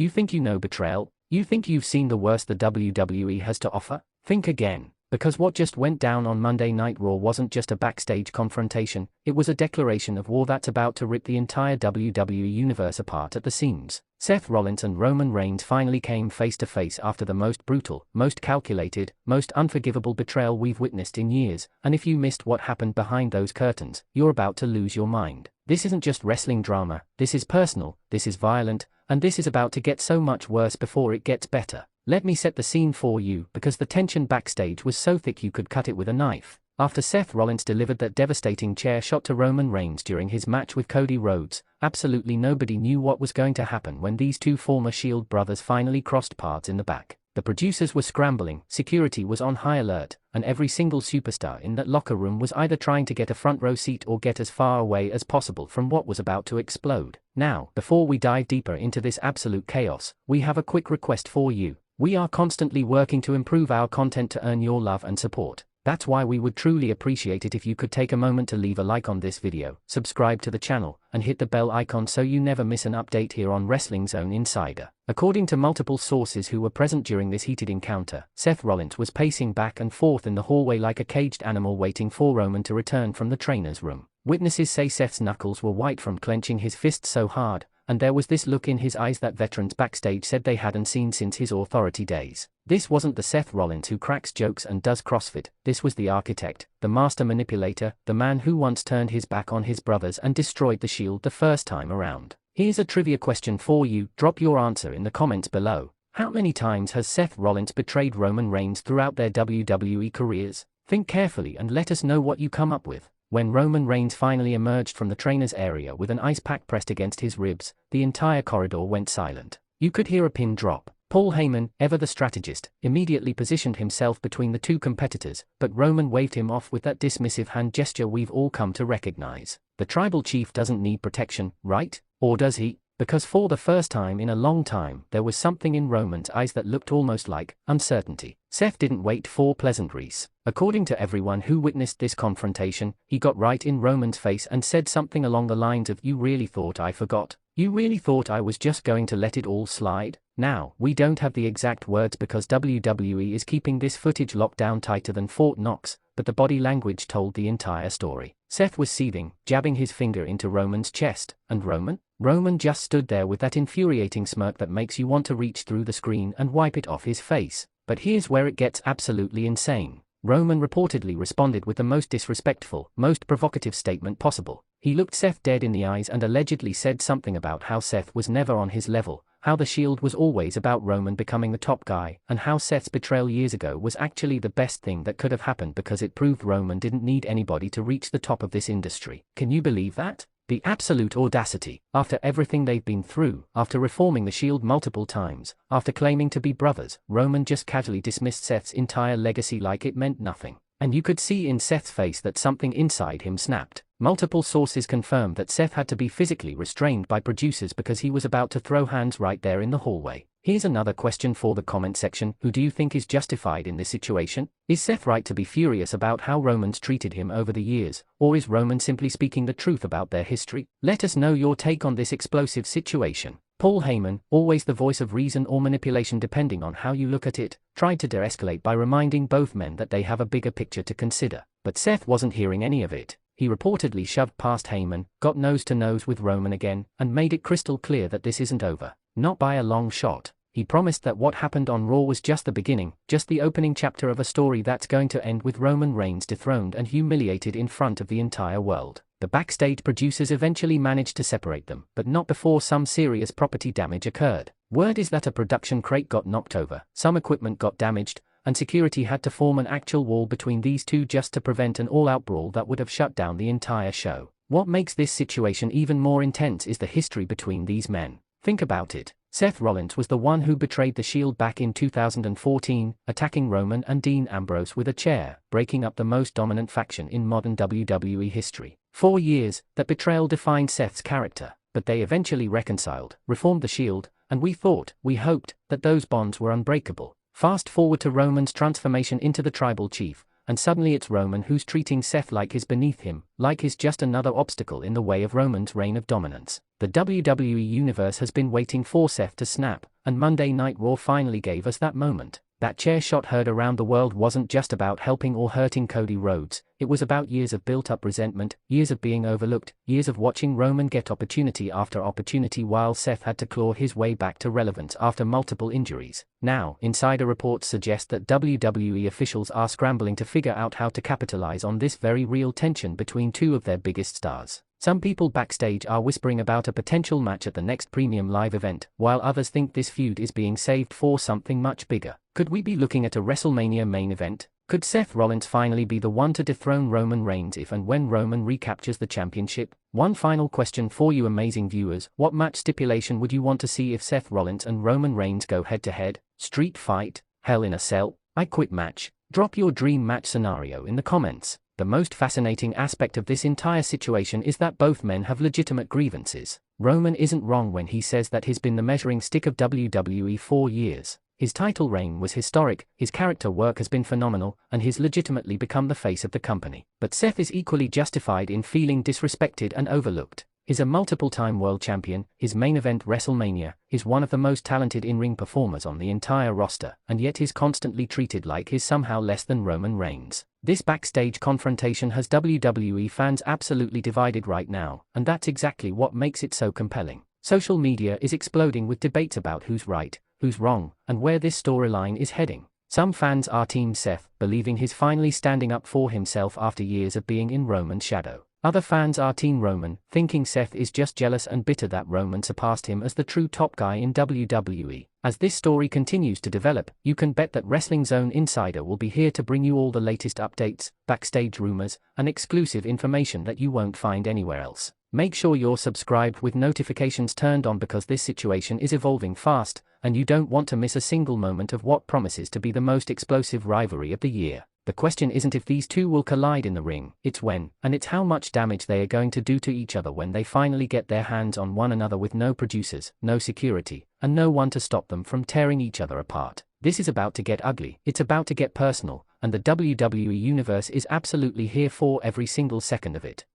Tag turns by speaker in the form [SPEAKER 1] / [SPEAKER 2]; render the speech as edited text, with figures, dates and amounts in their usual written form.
[SPEAKER 1] You think you know Betrayal? You think you've seen the worst the WWE has to offer? Think again. Because what just went down on Monday Night Raw wasn't just a backstage confrontation, it was a declaration of war that's about to rip the entire WWE Universe apart at the seams. Seth Rollins and Roman Reigns finally came face to face after the most brutal, most calculated, most unforgivable betrayal we've witnessed in years, and if you missed what happened behind those curtains, you're about to lose your mind. This isn't just wrestling drama, this is personal, this is violent, and this is about to get so much worse before it gets better. Let me set the scene for you, because the tension backstage was so thick you could cut it with a knife. After Seth Rollins delivered that devastating chair shot to Roman Reigns during his match with Cody Rhodes, absolutely nobody knew what was going to happen when these two former Shield brothers finally crossed paths in the back. The producers were scrambling, security was on high alert, and every single superstar in that locker room was either trying to get a front row seat or get as far away as possible from what was about to explode. Now, before we dive deeper into this absolute chaos, we have a quick request for you. We are constantly working to improve our content to earn your love and support. That's why we would truly appreciate it if you could take a moment to leave a like on this video, subscribe to the channel, and hit the bell icon so you never miss an update here on Wrestling Zone Insider. According to multiple sources who were present during this heated encounter, Seth Rollins was pacing back and forth in the hallway like a caged animal waiting for Roman to return from the trainer's room. Witnesses say Seth's knuckles were white from clenching his fists so hard, and there was this look in his eyes that veterans backstage said they hadn't seen since his authority days. This wasn't the Seth Rollins who cracks jokes and does CrossFit, this was the architect, the master manipulator, the man who once turned his back on his brothers and destroyed the Shield the first time around. Here's a trivia question for you, drop your answer in the comments below. How many times has Seth Rollins betrayed Roman Reigns throughout their WWE careers? Think carefully and let us know what you come up with. When Roman Reigns finally emerged from the trainer's area with an ice pack pressed against his ribs, the entire corridor went silent. You could hear a pin drop. Paul Heyman, ever the strategist, immediately positioned himself between the two competitors, but Roman waved him off with that dismissive hand gesture we've all come to recognize. The tribal chief doesn't need protection, right? Or does he? Because for the first time in a long time, there was something in Roman's eyes that looked almost like uncertainty. Seth didn't wait for pleasantries. According to everyone who witnessed this confrontation, he got right in Roman's face and said something along the lines of, "You really thought I forgot? You really thought I was just going to let it all slide?" Now, we don't have the exact words because WWE is keeping this footage locked down tighter than Fort Knox, but the body language told the entire story. Seth was seething, jabbing his finger into Roman's chest, and Roman just stood there with that infuriating smirk that makes you want to reach through the screen and wipe it off his face. But here's where it gets absolutely insane. Roman reportedly responded with the most disrespectful, most provocative statement possible. He looked Seth dead in the eyes and allegedly said something about how Seth was never on his level, how the Shield was always about Roman becoming the top guy, and how Seth's betrayal years ago was actually the best thing that could have happened because it proved Roman didn't need anybody to reach the top of this industry. Can you believe that? The absolute audacity. After everything they've been through, after reforming the Shield multiple times, after claiming to be brothers, Roman just casually dismissed Seth's entire legacy like it meant nothing. And you could see in Seth's face that something inside him snapped. Multiple sources confirmed that Seth had to be physically restrained by producers because he was about to throw hands right there in the hallway. Here's another question for the comment section. Who do you think is justified in this situation? Is Seth right to be furious about how Roman's treated him over the years, or is Roman simply speaking the truth about their history? Let us know your take on this explosive situation. Paul Heyman, always the voice of reason or manipulation depending on how you look at it, tried to de-escalate by reminding both men that they have a bigger picture to consider. But Seth wasn't hearing any of it. He reportedly shoved past Heyman, got nose to nose with Roman again, and made it crystal clear that this isn't over. Not by a long shot. He promised that what happened on Raw was just the beginning, just the opening chapter of a story that's going to end with Roman Reigns dethroned and humiliated in front of the entire world. The backstage producers eventually managed to separate them, but not before some serious property damage occurred. Word is that a production crate got knocked over, some equipment got damaged, and security had to form an actual wall between these two just to prevent an all-out brawl that would have shut down the entire show. What makes this situation even more intense is the history between these men. Think about it. Seth Rollins was the one who betrayed the Shield back in 2014, attacking Roman and Dean Ambrose with a chair, breaking up the most dominant faction in modern WWE history. For years, that betrayal defined Seth's character, but they eventually reconciled, reformed the Shield, and we hoped, that those bonds were unbreakable. Fast forward to Roman's transformation into the tribal chief, and suddenly it's Roman who's treating Seth like he's beneath him, like he's just another obstacle in the way of Roman's reign of dominance. The WWE Universe has been waiting for Seth to snap, and Monday Night Raw finally gave us that moment. That chair shot heard around the world wasn't just about helping or hurting Cody Rhodes, it was about years of built-up resentment, years of being overlooked, years of watching Roman get opportunity after opportunity while Seth had to claw his way back to relevance after multiple injuries. Now, insider reports suggest that WWE officials are scrambling to figure out how to capitalize on this very real tension between two of their biggest stars. Some people backstage are whispering about a potential match at the next premium live event, while others think this feud is being saved for something much bigger. Could we be looking at a WrestleMania main event? Could Seth Rollins finally be the one to dethrone Roman Reigns if and when Roman recaptures the championship? One final question for you amazing viewers: what match stipulation would you want to see if Seth Rollins and Roman Reigns go head-to-head? Street fight? Hell in a Cell? I Quit match? Drop your dream match scenario in the comments. The most fascinating aspect of this entire situation is that both men have legitimate grievances. Roman isn't wrong when he says that he's been the measuring stick of WWE for years. His title reign was historic, his character work has been phenomenal, and he's legitimately become the face of the company. But Seth is equally justified in feeling disrespected and overlooked. He's a multiple-time world champion, his main event WrestleMania, is one of the most talented in-ring performers on the entire roster, and yet he's constantly treated like he's somehow less than Roman Reigns. This backstage confrontation has WWE fans absolutely divided right now, and that's exactly what makes it so compelling. Social media is exploding with debates about who's right, who's wrong, and where this storyline is heading. Some fans are Team Seth, believing he's finally standing up for himself after years of being in Roman's shadow. Other fans are Team Roman, thinking Seth is just jealous and bitter that Roman surpassed him as the true top guy in WWE. As this story continues to develop, you can bet that Wrestling Zone Insider will be here to bring you all the latest updates, backstage rumors, and exclusive information that you won't find anywhere else. Make sure you're subscribed with notifications turned on because this situation is evolving fast, and you don't want to miss a single moment of what promises to be the most explosive rivalry of the year. The question isn't if these two will collide in the ring, it's when, and it's how much damage they are going to do to each other when they finally get their hands on one another with no producers, no security, and no one to stop them from tearing each other apart. This is about to get ugly, it's about to get personal, and the WWE Universe is absolutely here for every single second of it.